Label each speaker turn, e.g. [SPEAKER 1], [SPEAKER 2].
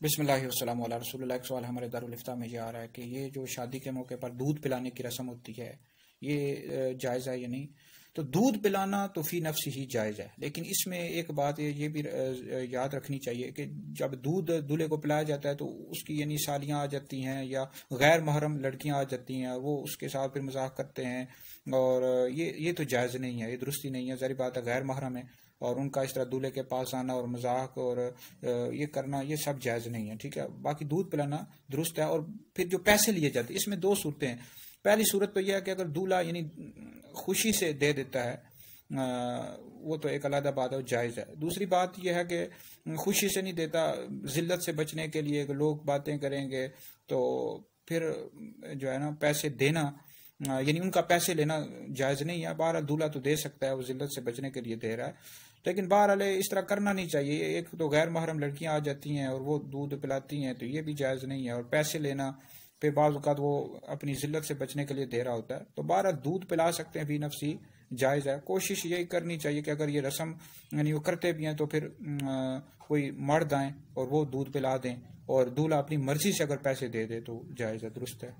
[SPEAKER 1] بسم اللہ والسلام علی رسول اللہ۔ ایک سوال ہمارے دارالفتہ میں یہ آ رہا ہے کہ یہ جو شادی کے موقع پر دودھ پلانے کی رسم ہوتی ہے یہ جائز ہے یا نہیں؟ تو دودھ پلانا تو فی نفس ہی جائز ہے، لیکن اس میں ایک بات یہ بھی یاد رکھنی چاہیے کہ جب دودھ دولہے کو پلایا جاتا ہے تو اس کی یعنی سالیاں آ جاتی ہیں یا غیر محرم لڑکیاں آ جاتی ہیں، وہ اس کے ساتھ پھر مذاق کرتے ہیں، اور یہ تو جائز نہیں ہے، یہ درستی نہیں ہے، ظاہر بات ہے غیر محرم ہے، اور ان کا اس طرح دولہے کے پاس آنا اور مذاق اور یہ کرنا یہ سب جائز نہیں ہے، ٹھیک ہے۔ باقی دودھ پلانا درست ہے۔ اور پھر جو پیسے لیے جاتے ہیں اس میں دو صورتیں ہیں۔ پہلی صورت تو یہ ہے کہ اگر دولہا یعنی خوشی سے دے دیتا ہے وہ تو ایک علیحدہ بات ہے، وہ جائز ہے۔ دوسری بات یہ ہے کہ خوشی سے نہیں دیتا، ذلت سے بچنے کے لیے کہ لوگ باتیں کریں گے، تو پھر جو ہے نا پیسے دینا یعنی ان کا پیسے لینا جائز نہیں ہے۔ بہرحال دولہا تو دے سکتا ہے، وہ ذلت سے بچنے کے لیے دے رہا ہے، لیکن بہرحال اس طرح کرنا نہیں چاہیے۔ ایک تو غیر محرم لڑکیاں آ جاتی ہیں اور وہ دودھ پلاتی ہیں، تو یہ بھی جائز نہیں ہے۔ اور پیسے لینا پھر بعض اوقات وہ اپنی ذلت سے بچنے کے لیے دے رہا ہوتا ہے، تو بہرحال دودھ پلا سکتے ہیں، فی نفسی جائز ہے۔ کوشش یہی کرنی چاہیے کہ اگر یہ رسم یعنی وہ کرتے بھی ہیں تو پھر کوئی مرد آئیں اور وہ دودھ پلا دیں، اور دولہا اپنی مرضی سے اگر پیسے دے دے تو جائز ہے، درست ہے۔